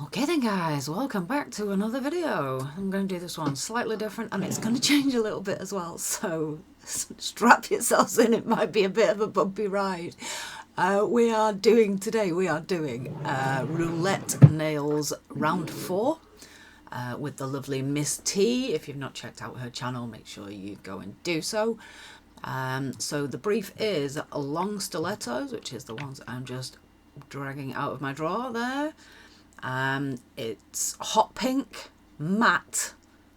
Okay then guys, welcome back to another video. I'm going to do this one slightly different and it's going to change a little bit as well, so strap yourselves in, it might be a bit of a bumpy ride. We are doing Roulette Nails round 4 with the lovely MissTe. If you've not checked out her channel, make sure you go and do so. So the brief is long stilettos, which is the ones I'm just dragging out of my drawer there. It's hot pink, matte,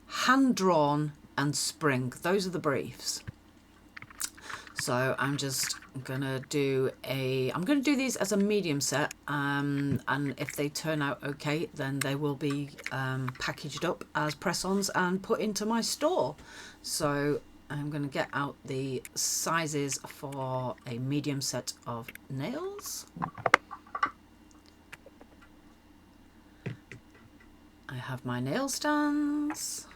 hand-drawn and spring. Those are the briefs. So I'm just gonna do these as a medium set, and if they turn out okay, then they will be packaged up as press-ons and put into my store. So I'm gonna get out the sizes for a medium set of nails. I have my nail stands.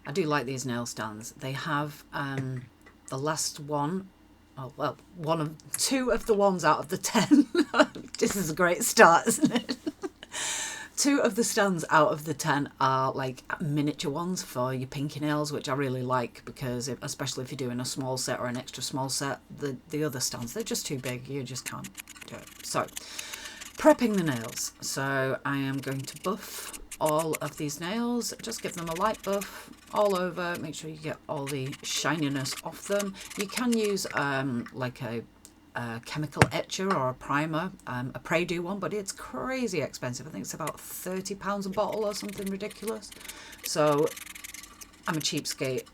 I do like these nail stands. They have the last one, oh well, two of the ones out of the 10. This is a great start, isn't it? 2 of the stands out of the 10 are like miniature ones for your pinky nails, which I really like because especially if you're doing a small set or an extra small set, the other stands, they're just too big. You just can't do it. So prepping the nails. So I am going to buff all of these nails, just give them a light buff all over, make sure you get all the shininess off them. You can use like a chemical etcher or a primer, a Prey-Do one, but it's crazy expensive. I think it's about £30 a bottle or something ridiculous. So I'm a cheapskate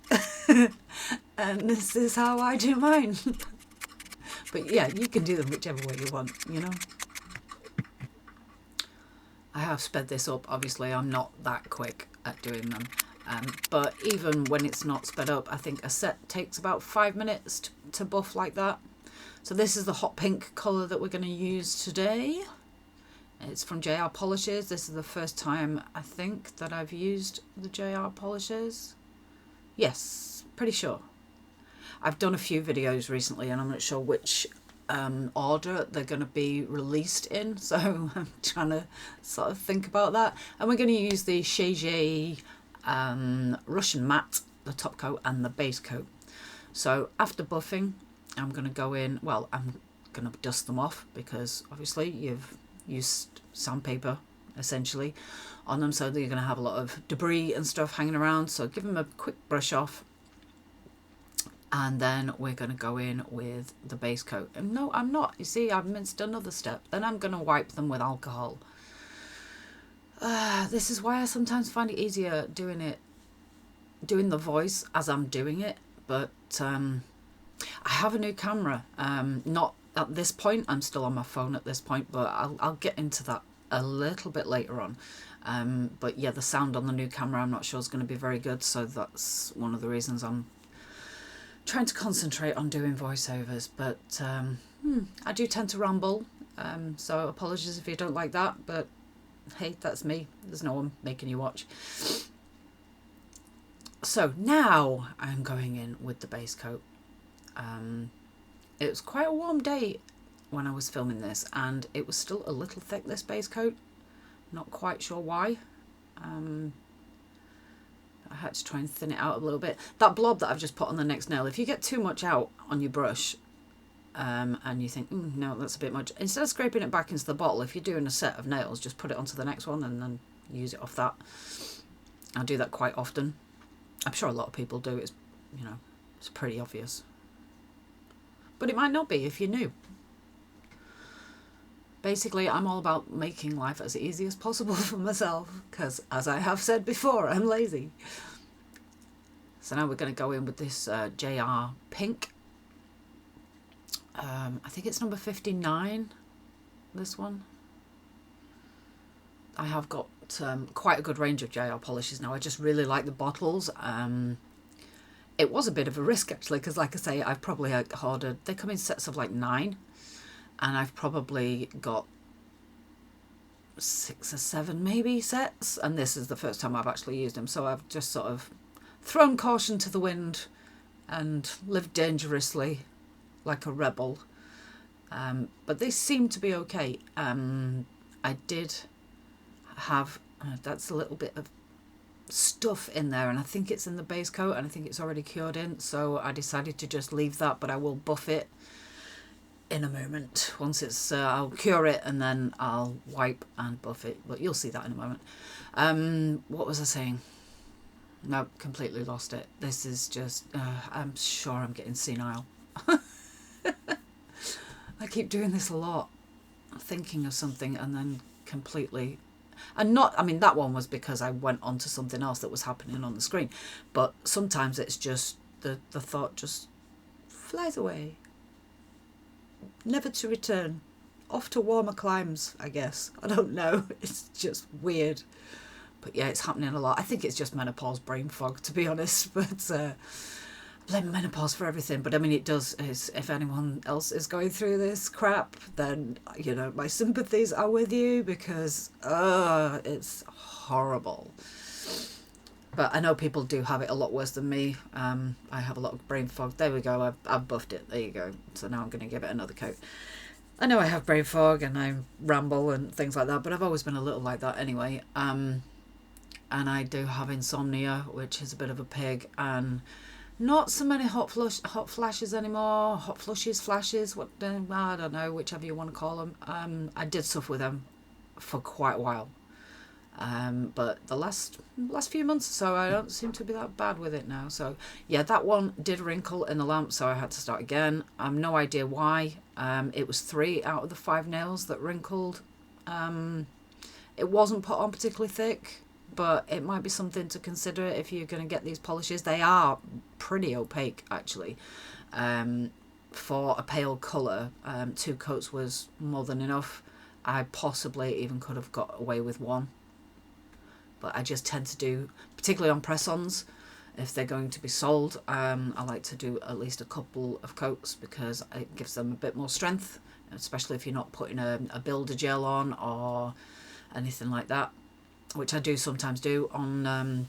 and this is how I do mine. But yeah, you can do them whichever way you want, you know. I have sped this up, obviously I'm not that quick at doing them, but even when it's not sped up, I think a set takes about 5 minutes to buff like that. So this is the hot pink colour that we're going to use today. It's from JR Polishes. This is the first time I think that I've used the JR Polishes. Yes, pretty sure. I've done a few videos recently and I'm not sure which order they're going to be released in, so I'm trying to sort of think about that. And we're going to use the Shege Russian matte, the top coat and the base coat. So after buffing, I'm going to go in, well, I'm going to dust them off because obviously you've used sandpaper essentially on them, so you're going to have a lot of debris and stuff hanging around. So give them a quick brush off. And then we're going to go in with the base coat. And no, I'm not. You see, I've missed another step. Then I'm going to wipe them with alcohol. This is why I sometimes find it easier doing the voice as I'm doing it. But I have a new camera. Not at this point. I'm still on my phone at this point. But I'll get into that a little bit later on. But yeah, the sound on the new camera I'm not sure is going to be very good. So that's one of the reasons I'm trying to concentrate on doing voiceovers, but I do tend to ramble, so apologies if you don't like that, but hey, that's me. There's no one making you watch. So now I'm going in with the base coat. It was quite a warm day when I was filming this and it was still a little thick, this base coat. Not quite sure why. I had to try and thin it out a little bit. That blob that I've just put on the next nail, if you get too much out on your brush and you think, no, that's a bit much, instead of scraping it back into the bottle, if you're doing a set of nails, just put it onto the next one and then use it off that. I do that quite often. I'm sure a lot of people do. It's, you know, it's pretty obvious. But it might not be if you're new. Basically, I'm all about making life as easy as possible for myself because, as I have said before, I'm lazy. So now we're going to go in with this JR Pink. I think it's number 59, this one. I have got quite a good range of JR polishes now. I just really like the bottles. It was a bit of a risk, actually, because, like I say, I've probably ordered... They come in sets of like 9. And I've probably got 6 or 7 maybe sets, and this is the first time I've actually used them, so I've just sort of thrown caution to the wind and lived dangerously like a rebel. But they seem to be okay. I did have, that's a little bit of stuff in there, and I think it's in the base coat, and I think it's already cured in, so I decided to just leave that, but I will buff it in a moment. Once it's, I'll cure it and then I'll wipe and buff it, but you'll see that in a moment. What was I saying? No, completely lost it. This is just, I'm sure I'm getting senile. I keep doing this a lot, thinking of something and then completely, and not, I mean, that one was because I went on to something else that was happening on the screen, but sometimes it's just the thought just flies away, never to return, off to warmer climes, I guess. I don't know, it's just weird. But yeah, it's happening a lot. I think it's just menopause brain fog, to be honest. But blame menopause for everything. But I mean, it does. If anyone else is going through this crap, then, you know, my sympathies are with you, because it's horrible. But I know people do have it a lot worse than me. I have a lot of brain fog. There we go. I've buffed it. There you go. So now I'm going to give it another coat. I know I have brain fog and I ramble and things like that, but I've always been a little like that anyway. And I do have insomnia, which is a bit of a pig, and not so many hot flashes anymore. Hot flushes, flashes, what, I don't know, whichever you want to call them. I did suffer with them for quite a while. But the last few months or so, I don't seem to be that bad with it now. So yeah, that one did wrinkle in the lamp, so I had to start again. No idea why. It was 3 out of the 5 nails that wrinkled. It wasn't put on particularly thick, but it might be something to consider if you're going to get these polishes. They are pretty opaque, actually. For a pale colour, 2 coats was more than enough. I possibly even could have got away with 1. But I just tend to do, particularly on press-ons, if they're going to be sold, I like to do at least a couple of coats, because it gives them a bit more strength, especially if you're not putting a builder gel on or anything like that, which I do sometimes do on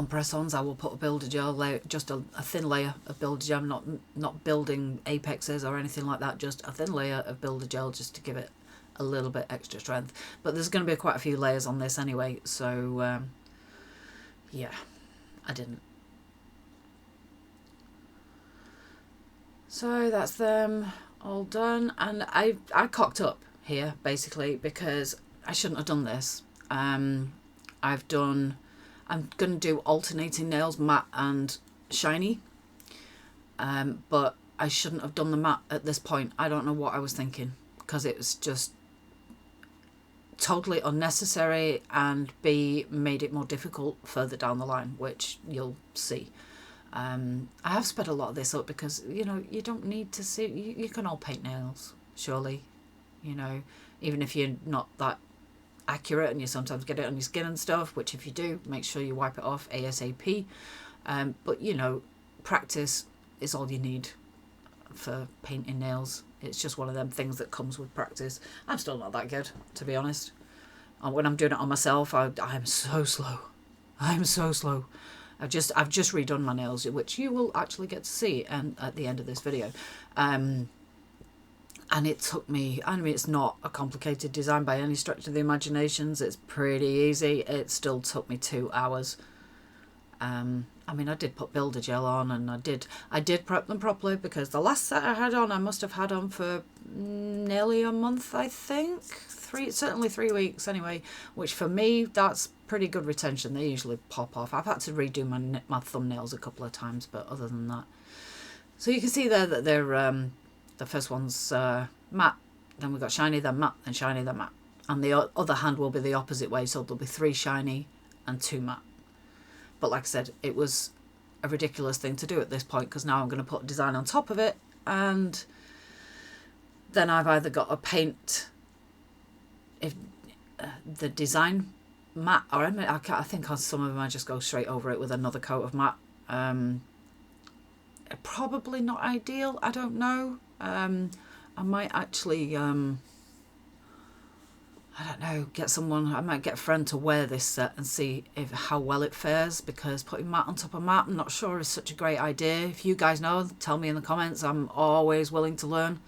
press-ons. I will put a builder gel layer, just a thin layer of builder gel, not building apexes or anything like that, just a thin layer of builder gel just to give it a little bit extra strength. But there's going to be quite a few layers on this anyway, so yeah, I didn't. So that's them all done, and I cocked up here basically because I shouldn't have done this. I'm going to do alternating nails, matte and shiny, but I shouldn't have done the matte at this point. I don't know what I was thinking, because it was just totally unnecessary, and B, made it more difficult further down the line, which you'll see. I have sped a lot of this up because, you know, you don't need to see, you can all paint nails, surely, you know, even if you're not that accurate and you sometimes get it on your skin and stuff, which if you do, make sure you wipe it off ASAP. But, you know, practice is all you need for painting nails. It's just one of them things that comes with practice. I'm still not that good, to be honest. And when I'm doing it on myself, I'm so slow. I'm so slow. I've just redone my nails, which you will actually get to see at the end of this video. And it took me, I mean, it's not a complicated design by any stretch of the imaginations. It's pretty easy. It still took me 2 hours. I mean, I did put builder gel on, and I did prep them properly, because the last set I had on, I must have had on for nearly a month, I think. Certainly 3 weeks anyway, which for me, that's pretty good retention. They usually pop off. I've had to redo my thumbnails a couple of times, but other than that. So you can see there that they're, the first one's matte, then we've got shiny, then matte, then shiny, then matte. And the other hand will be the opposite way, so there'll be 3 shiny and 2 matte. But like I said, it was a ridiculous thing to do at this point, because now I'm going to put a design on top of it, and then I've either got to paint the design matte, or I think on some of them I just go straight over it with another coat of matte. Probably not ideal, I don't know. I might actually I don't know, get someone, I might get a friend to wear this set and see how well it fares, because putting matte on top of matte, I'm not sure is such a great idea. If you guys know, tell me in the comments. I'm always willing to learn.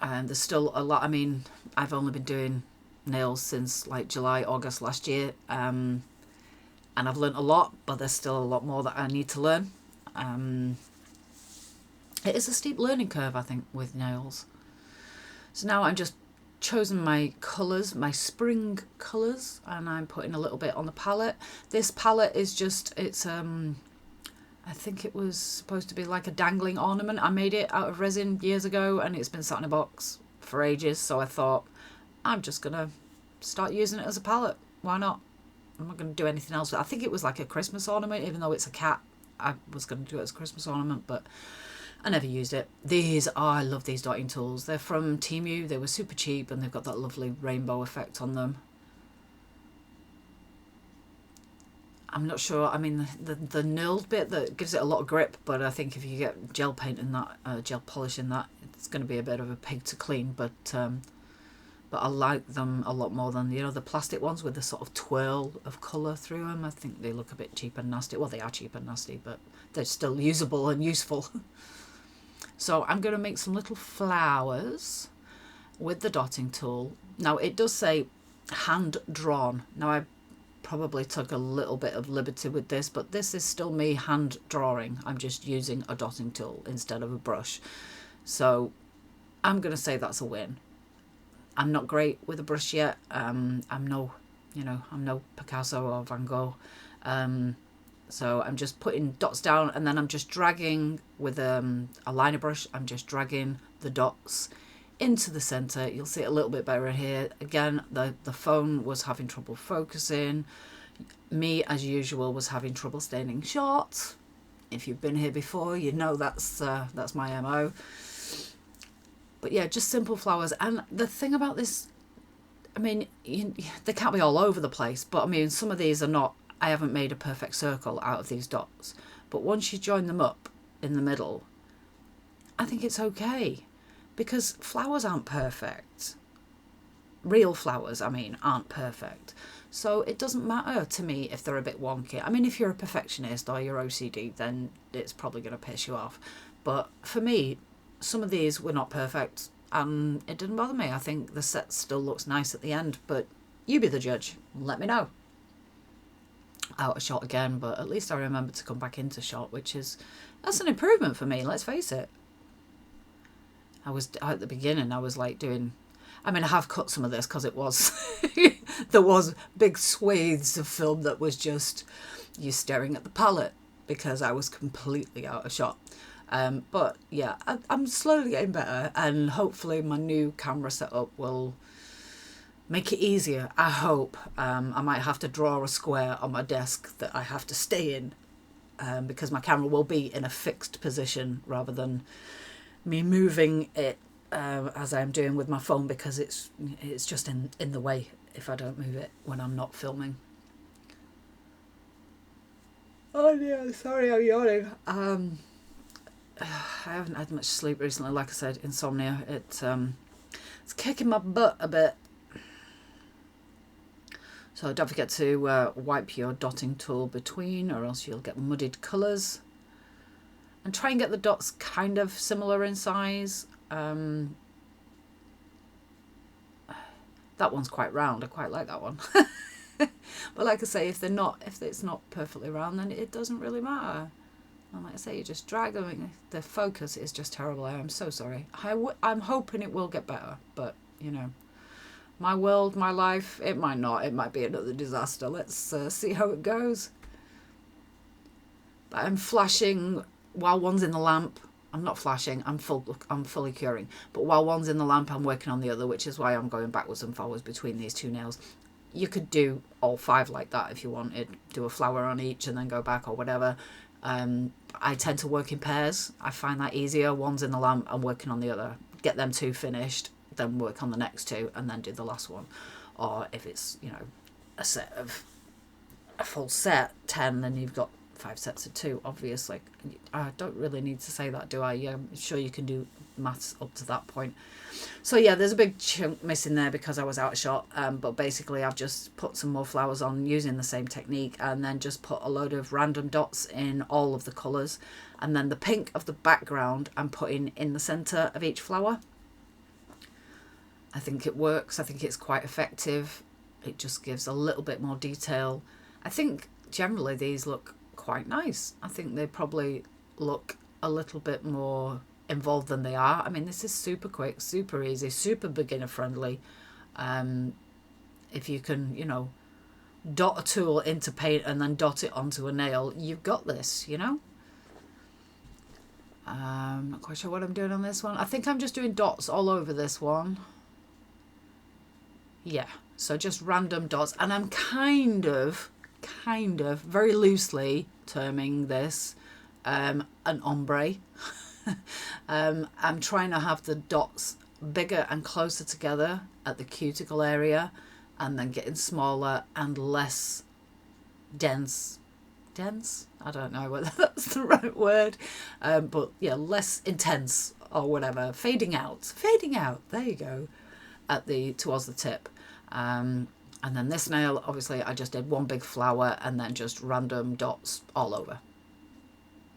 And there's still a lot. I mean, I've only been doing nails since like July, August last year. And I've learnt a lot, but there's still a lot more that I need to learn. It is a steep learning curve, I think, with nails. So now I'm just chosen my colours, my spring colours, and I'm putting a little bit on the palette. This palette is just, it's I think it was supposed to be like a dangling ornament. I made it out of resin years ago and it's been sat in a box for ages, so I thought I'm just gonna start using it as a palette. Why not? I'm not gonna do anything else. I think it was like a Christmas ornament, even though it's a cat. I was gonna do it as a Christmas ornament, but I never used it. I love these dotting tools. They're from Temu. They were super cheap and they've got that lovely rainbow effect on them. I'm not sure. I mean, the knurled bit that gives it a lot of grip, but I think if you get gel paint in that, gel polish in that, it's going to be a bit of a pig to clean. But I like them a lot more than, you know, the plastic ones with the sort of twirl of colour through them. I think they look a bit cheap and nasty. Well, they are cheap and nasty, but they're still usable and useful. So I'm going to make some little flowers with the dotting tool. Now, it does say hand drawn. Now, I probably took a little bit of liberty with this, but this is still me hand drawing. I'm just using a dotting tool instead of a brush. So I'm going to say that's a win. I'm not great with a brush yet. I'm no Picasso or Van Gogh. So I'm just putting dots down and then I'm just dragging with a liner brush. I'm just dragging the dots into the center. You'll see it a little bit better here. Again, the phone was having trouble focusing. Me, as usual, was having trouble staying shot. If you've been here before, you know that's my MO. But yeah, just simple flowers. And the thing about this, I mean, they can't be all over the place, but I mean, some of these are not, I haven't made a perfect circle out of these dots. But once you join them up in the middle, I think it's okay. Because flowers aren't perfect. Real flowers, I mean, aren't perfect. So it doesn't matter to me if they're a bit wonky. I mean, if you're a perfectionist or you're OCD, then it's probably going to piss you off. But for me, some of these were not perfect and it didn't bother me. I think the set still looks nice at the end, but you be the judge. Let me know. Out of shot again, but at least I remember to come back into shot, that's an improvement for me, let's face it. I was, at the beginning, I was like doing, I mean, I have cut some of this because it was, there was big swathes of film that was just you staring at the palette because I was completely out of shot. But yeah, I'm slowly getting better and hopefully my new camera setup will make it easier. I hope. I might have to draw a square on my desk that I have to stay in because my camera will be in a fixed position rather than me moving it as I'm doing with my phone because it's just in the way if I don't move it when I'm not filming. Oh yeah, sorry I'm yawning. I haven't had much sleep recently, like I said, insomnia. It's kicking my butt a bit. So don't forget to wipe your dotting tool between or else you'll get muddied colours. And try and get the dots kind of similar in size. That one's quite round. I quite like that one. But like I say, if it's not perfectly round, then it doesn't really matter. And like I say, you just drag them. The focus is just terrible. I'm so sorry. I'm hoping it will get better, but you know, my world, my life, it might not. It might be another disaster. Let's see how it goes. But I'm flashing while one's in the lamp. I'm not flashing. I'm fully curing. But while one's in the lamp, I'm working on the other, which is why I'm going backwards and forwards between these two nails. You could do all 5 like that if you wanted. Do a flower on each and then go back or whatever. I tend to work in pairs. I find that easier. One's in the lamp, I'm working on the other. Get them 2 finished, then work on the next 2 and then do the last one. Or if it's, you know, a full set, 10, then you've got 5 sets of 2, obviously. I don't really need to say that, do I? Yeah, I'm sure you can do maths up to that point. So yeah, there's a big chunk missing there because I was out of shot, but basically I've just put some more flowers on using the same technique and then just put a load of random dots in all of the colours, and then the pink of the background I'm putting in the centre of each flower. I think it works. I think it's quite effective. It just gives a little bit more detail. I think generally these look quite nice. I think they probably look a little bit more involved than they are. I mean, this is super quick, super easy, super beginner friendly. If you can, you know, dot a tool into paint and then dot it onto a nail, you've got this, you know. Not quite sure what I'm doing on this one. I think I'm just doing dots all over this one. Yeah, so just random dots, and I'm kind of very loosely terming this an ombre. I'm trying to have the dots bigger and closer together at the cuticle area, and then getting smaller and less dense. I don't know whether that's the right word, but yeah, less intense or whatever. Fading out. There you go. Towards the tip. And then this nail, obviously, I just did one big flower and then just random dots all over.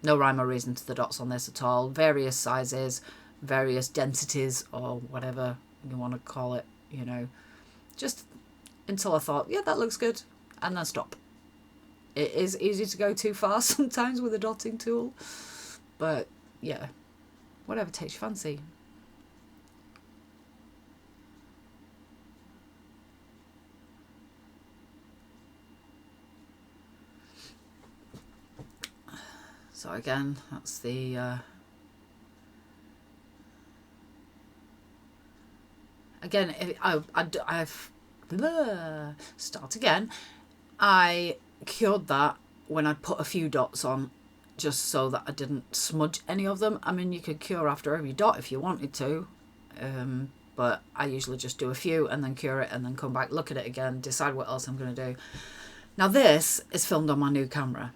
No rhyme or reason to the dots on this at all. Various sizes, various densities, or whatever you want to call it, you know. Just until I thought, yeah, that looks good, and then stop. It is easy to go too far sometimes with a dotting tool, but yeah, whatever takes your fancy. So again, that's the again, I've start again. I cured that when I put a few dots on, just so that I didn't smudge any of them. I mean, you could cure after every dot if you wanted to, but I usually just do a few and then cure it and then come back, look at it again, decide what else I'm going to do. Now this is filmed on my new camera.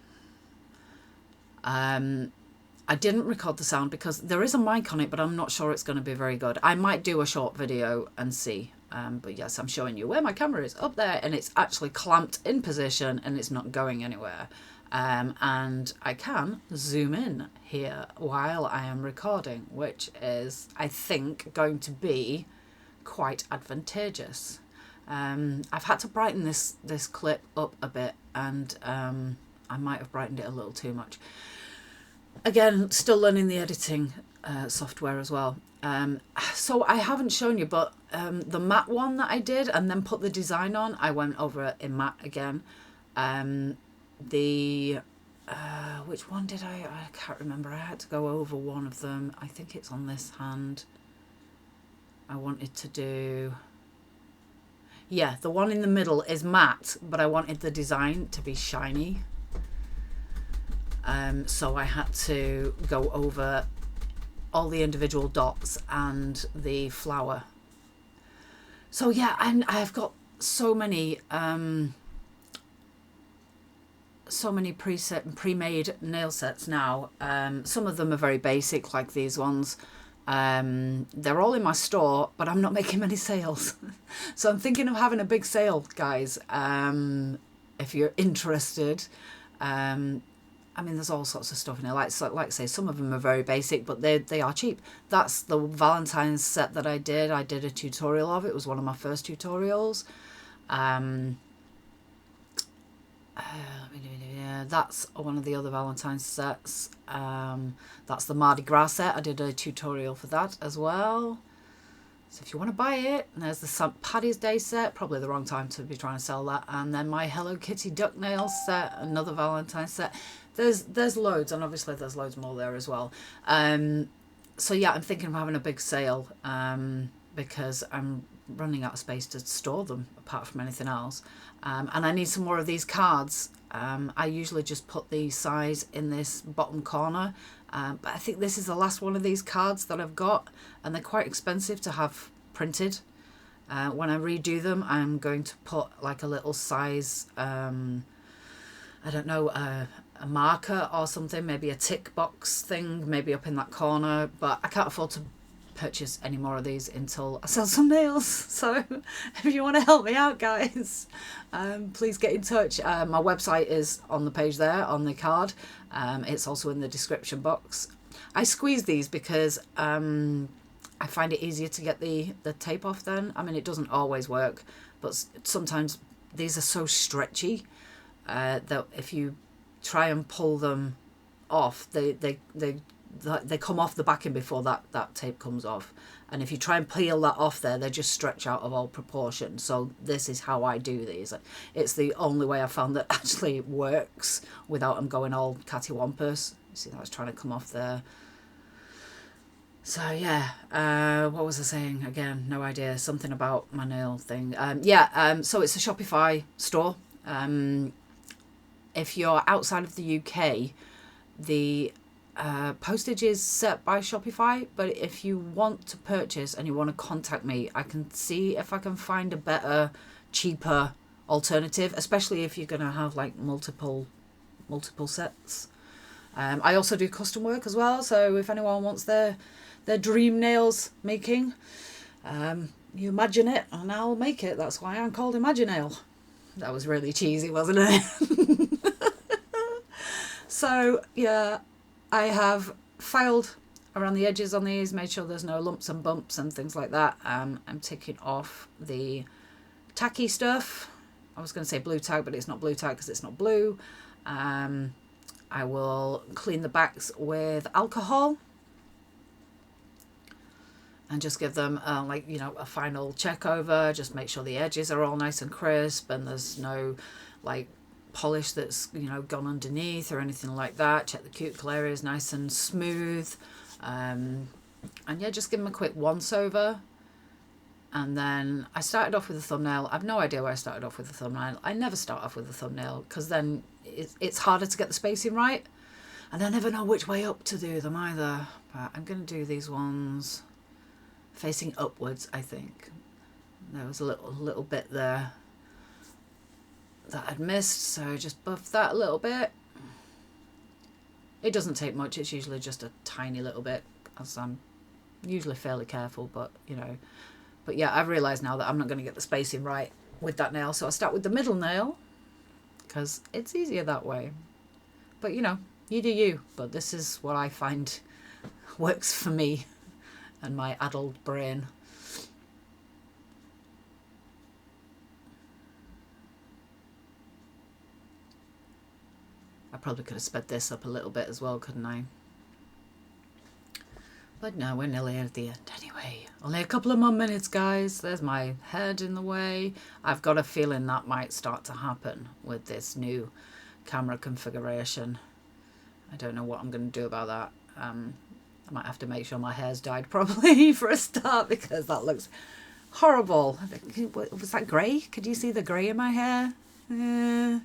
I didn't record the sound because there is a mic on it, but I'm not sure it's going to be very good. I might do a short video and see. But yes, I'm showing you where my camera is, up there, and it's actually clamped in position and it's not going anywhere. And I can zoom in here while I am recording, which is, I think, going to be quite advantageous. I've had to brighten this clip up a bit, and I might have brightened it a little too much. Again, still learning the editing software as well. So I haven't shown you, but the matte one that I did and then put the design on, I went over it in matte again. Which one did I can't remember. I had to go over one of them. I think it's on this hand. I wanted to do, yeah, the one in the middle is matte, but I wanted the design to be shiny. So I had to go over all the individual dots and the flower. So yeah, and I've got so many pre-made nail sets now. Some of them are very basic, like these ones. They're all in my store, but I'm not making many sales. So I'm thinking of having a big sale, guys. If you're interested. I mean, there's all sorts of stuff in there. Like I say, some of them are very basic, but they are cheap. That's the Valentine's set that I did. I did a tutorial of it. It was one of my first tutorials. That's one of the other Valentine's sets. That's the Mardi Gras set. I did a tutorial for that as well. So if you want to buy it, there's the St. Paddy's Day set. Probably the wrong time to be trying to sell that. And then my Hello Kitty duck nails set, another Valentine's set. There's loads, and obviously there's loads more there as well. So yeah, I'm thinking of having a big sale because I'm running out of space to store them apart from anything else. And I need some more of these cards. I usually just put the size in this bottom corner, but I think this is the last one of these cards that I've got, and they're quite expensive to have printed. When I redo them, I'm going to put like a little size, I don't know, a marker or something, maybe a tick box thing, maybe up in that corner, but I can't afford to purchase any more of these until I sell some nails. So if you want to help me out, guys, please get in touch. My website is on the page there, on the card. It's also in the description box. I squeeze these because I find it easier to get the tape off then. I mean, it doesn't always work, but sometimes these are so stretchy that if you try and pull them off, they come off the backing before that tape comes off. And if you try and peel that off there, they just stretch out of all proportion. So this is how I do these. It's the only way I found that actually works without them going all cattywampus. You see, that was trying to come off there. So yeah, what was I saying again? No idea. Something about my nail thing. So it's a Shopify store. If you're outside of the UK, the postage is set by Shopify, but if you want to purchase and you want to contact me, I can see if I can find a better, cheaper alternative, especially if you're going to have like multiple sets. I also do custom work as well, so if anyone wants their dream nails making, you imagine it and I'll make it. That's why I'm called Imaginail. That was really cheesy, wasn't it? So yeah, I have filed around the edges on these, made sure there's no lumps and bumps and things like that. I'm taking off the tacky stuff. I was going to say blue tack, but it's not blue tack because it's not blue. I will clean the backs with alcohol and just give them a final check over. Just make sure the edges are all nice and crisp and there's no like polish that's gone underneath or anything like that. Check the cuticle area is nice and smooth, and yeah, just give them a quick once over. And then I started off with a thumbnail. I've no idea where I started off with the thumbnail. I never start off with a thumbnail because then it's harder to get the spacing right, and I never know which way up to do them either. But I'm going to do these ones facing upwards. I think there was a little bit there that I'd missed, so just buff that a little bit. It doesn't take much, it's usually just a tiny little bit, as I'm usually fairly careful, but yeah, I've realised now that I'm not going to get the spacing right with that nail, so I start with the middle nail because it's easier that way. But you do you, but this is what I find works for me and my adult brain. I probably could have sped this up a little bit as well, couldn't I? But no, we're nearly at the end anyway. Only a couple of more minutes, guys. There's my head in the way. I've got a feeling that might start to happen with this new camera configuration. I don't know what I'm going to do about that. I might have to make sure my hair's dyed properly for a start because that looks horrible. Was that grey? Could you see the grey in my hair? Yeah.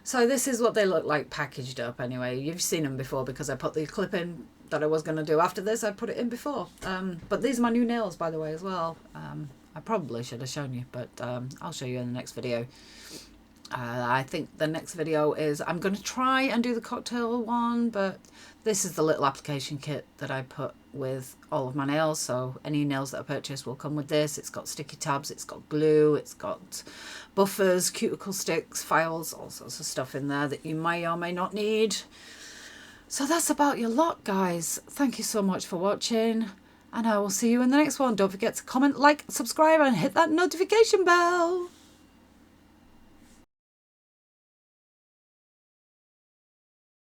So this is what they look like packaged up anyway. You've seen them before because I put the clip in that I was going to do after this. I put it in before. But these are my new nails, by the way, as well. I probably should have shown you, but I'll show you in the next video. I think the next video is I'm going to try and do the cocktail one, but this is the little application kit that I put with all of my nails. So any nails that I purchase will come with this. It's got sticky tabs, it's got glue, it's got buffers, cuticle sticks, files, all sorts of stuff in there that you may or may not need. So that's about your lot, guys. Thank you so much for watching, and I will see you in the next one. Don't forget to comment, like, subscribe, and hit that notification bell.